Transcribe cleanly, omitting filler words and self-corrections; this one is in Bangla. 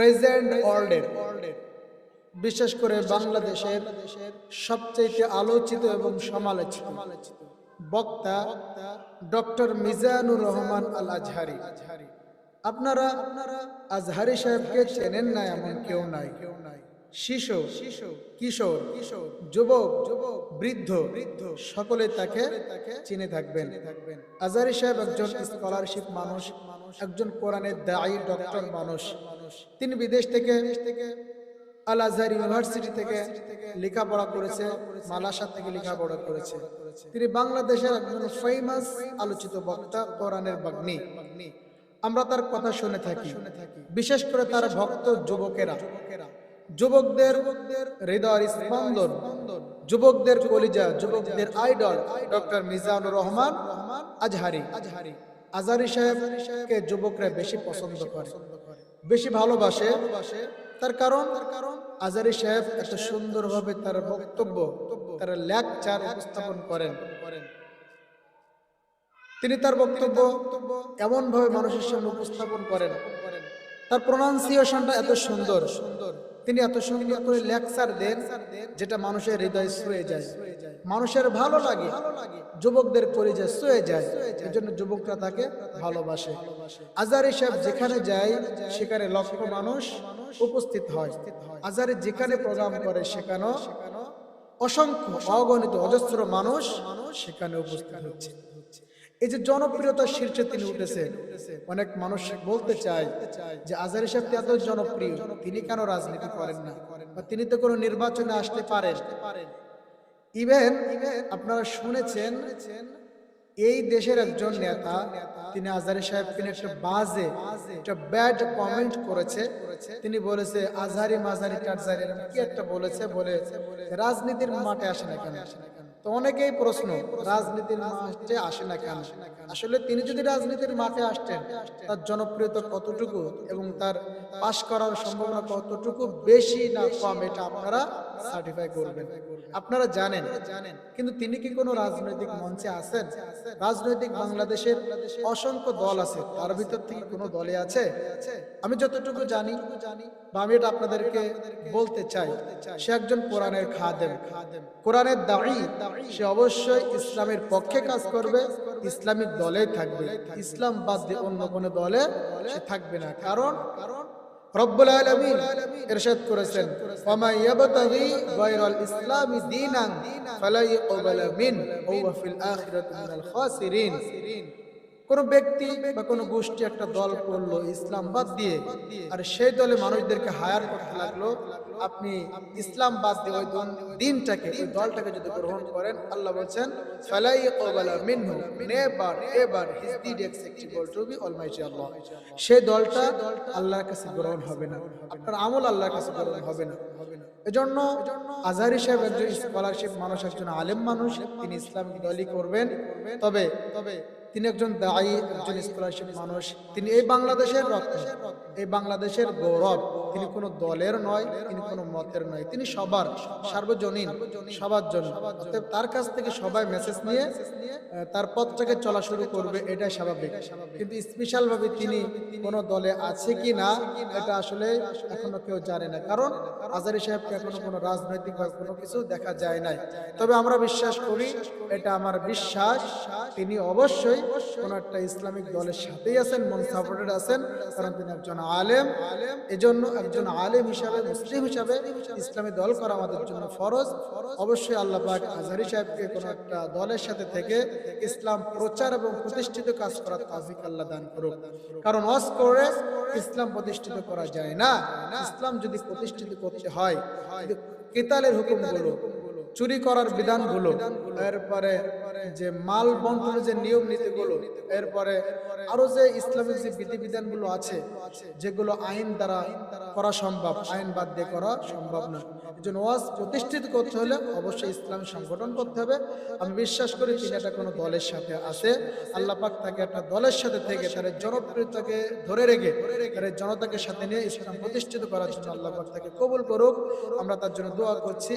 প্রেজেন্ট ওয়ার্ল্ডের বিশেষ করে বাংলাদেশের সবচেয়ে আলোচিত এবং সমালোচিত বক্তা ডক্টর মিজানুর রহমান আল আজহারি। আপনারা আজহারি সাহেবকে চেনেন না এমন কেউ নাই। শিশু, কিশোর, যুবক, বৃদ্ধ সকলে তাকে চিনে থাকবেন। আজহারি সাহেব একজন স্কলারশিপ মানুষ, একজন কোরআনের দায়ী ডক্টর মানুষ। তিনি বিদেশ থেকে আল আজহার ইউনিভার্সিটি থেকে লেখাপড়া করেছে, মালাসা থেকে লেখাপড়া করেছে। তিনি বাংলাদেশের একজন ফেমাস আলোচিত বক্তা, কোরআনের বাগ্মী। আমরা তার কথা শুনে থাকি, বিশেষ করে তার ভক্ত যুবকেরা, যুবকদের হৃদয়ের স্পন্দন, যুবকদের কলিজা, যুবকদের আইডল ডক্টর মিজানুর রহমান আজহারি। আজহারি সাহেবকে যুবকরা বেশি পছন্দ করে, বেশি ভালোবাসে। তার কারণ আজহারি সাহেব এত সুন্দরভাবে তার বক্তব্য, তার লেকচার উপস্থাপন করেন। তিনি তার বক্তব্য এমন ভাবে মানুষের সামনে উপস্থাপন করেন, তার প্রোনাউন্সিয়েশনটা এত সুন্দর, তিনি এত সুন্দর করে লেকচার দেন যেটা মানুষের হৃদয় ছুঁয়ে যায়, মানুষের ভালো লাগে, যুবকদের কলিজায় ছুঁয়ে যায়। এজন্য যুবকরা তাকে ভালোবাসে। আজহারি সাহেব যেখানে যায় সেখানে লক্ষ মানুষ উপস্থিত হয়। আজহারি যেখানে প্রোগ্রাম করে সেখানেও অসংখ্য অগণিত অজস্র মানুষ সেখানে উপস্থিত হচ্ছে। এই যে জনপ্রিয়তার শীর্ষে তিনি উঠেছেন, অনেক মানুষ বলতে চায় যে আজহারি সাহেব এত জনপ্রিয়, তিনি কেন রাজনীতি করেন না, বা তিনি তো কোনো নির্বাচনে আসতে পারেন। ইভেন আপনারা শুনেছেন এই দেশের একজন নেতা, তিনি আজহারি সাহেবকে একটা বাজে, একটা ব্যাড কমেন্ট করেছে। তিনি বলেছে আজহারি মাঝারি টারজারি কি একটা বলেছে, বলে রাজনীতির মাঠে আসে না কেন। তো অনেকেই প্রশ্ন, রাজনীতির মাঠে আসে না কেন? আসলে তিনি যদি রাজনীতির মাঠে আসতেন, তার জনপ্রিয়তা কতটুকু এবং তার পাশ করার সম্ভাবনা কতটুকু বেশি না কম, এটা আপনারা সার্টিফাই করবেন, আপনারা জানেন। কিন্তু তিনি কি কোনো রাজনৈতিক মঞ্চে আছেন? রাজনৈতিক বাংলাদেশের অসংখ্য দল আছে, তার ভিতর থেকে কোনো দলে আছে? আমি যতটুকু জানি বা আমি এটা আপনাদেরকে বলতে চাই, সে একজন কোরআনের খাদেম, কোরআনের দাঈ। সে অবশ্যই ইসলামের পক্ষে কাজ করবে, ইসলামিক দলে থাকবে, ইসলাম বাদ দিয়ে অন্য কোনো দলে সে থাকবে না। কারণ রব্বুল আলামিন ইরশাদ করেছেন, ওয়ামা ইয়াবতাগি গায়রাল ইসলামি দীনান ফালা ইউকবালা মিন ওয়া হুয়া ফিল আখিরাতি মিনাল খাসিরিন। কোন ব্যক্তি বা কোন গোষ্ঠী একটা দল করলো ইসলাম বাদ দিয়ে, আর সেই দলে মানুষদেরকে হায়ার করতে লাগলো, আপনি ইসলাম বাদ দিয়ে ওই দিনটাকে, ওই দলটাকে যদি গ্রহণ করেন, আল্লাহ বলছেন ফালা ইউকবালা মিনহু never ever his deed acceptable to be almighty Allah. সেই দলটা আল্লাহর কাছে গ্রহণ হবে না, আপনার আমল আল্লাহর কাছে গ্রহণ হবে না। এজন্য আজহারি সাহেব একজন স্কলারশিপ মানুষ, একজন আলেম মানুষ, তিনি ইসলামিক দলই করবেন। তবে তিনি একজন দায়ী, একজন স্কলারশিপ মানুষ, তিনি এই বাংলাদেশের রত্ন, এই বাংলাদেশের গৌরব। তিনি কোনো দলের নয়, তিনি কোনো মতের নয়, তিনি সবার, সার্বজনীন, সবার জন্য। অতএব তার কাছ থেকে সবাই মেসেজ নিয়ে তার পথটাকে চলা শুরু করবে, এটাই স্বাভাবিক। কিন্তু স্পেশাল ভাবে তিনি কোনো দলে আছে কি না, এটা আসলে এখনো কেউ জানে না। কারণ আজহারি সাহেবকে এখনো কোনো রাজনৈতিক ভাবে কোনো কিছু দেখা যায় নাই। তবে আমরা বিশ্বাস করি, এটা আমার বিশ্বাস, তিনি অবশ্যই কোন একটা ইসলামিক দলের সাথেই আছেন, মন সাপোর্টেড আছেন, কারণ তিনি একজন আলেম। এজন্য একজন আলেম হিসাবে, মুসলিম হিসাবে ইসলামী দল করা আমাদের জন্য ফরজ। অবশ্যই আল্লাহ পাক আজহারি সাহেবকে কোন একটা দলের সাথে থেকে ইসলাম প্রচার এবং প্রতিষ্ঠিত কাজ করার তৌফিক আল্লাহ দান করুক। কারণ ওয়াজ করে ইসলাম প্রতিষ্ঠিত করা যায় না। ইসলাম যদি প্রতিষ্ঠিত করতে হয়, কিতালের হুকুমগুলো, চুরি করার বিধানগুলো, এরপরে যে মাল বন্টনের যে নিয়ম নীতিগুলো, এরপরে আরো যে ইসলামিক যে বিধিবিধানগুলো আছে, যেগুলো আইন দ্বারা করা সম্ভব, আইন বাদ দিয়ে করা সম্ভব না। এজন্য ওয়াজ প্রতিষ্ঠিত করতে হলে অবশ্যই ইসলামী সংগঠন করতে হবে। আমি বিশ্বাস করি তিনি এটা কোনো দলের সাথে আছে, আল্লাহ পাক তাকে একটা দলের সাথে থেকে তার জনপ্রিয়তাকে ধরে রেখে তার জনতাকে সাথে নিয়ে ইসলাম প্রতিষ্ঠিত করার জন্য আল্লাহ পাক তাকে কবুল করুক। আমরা তার জন্য দোয়া করছি।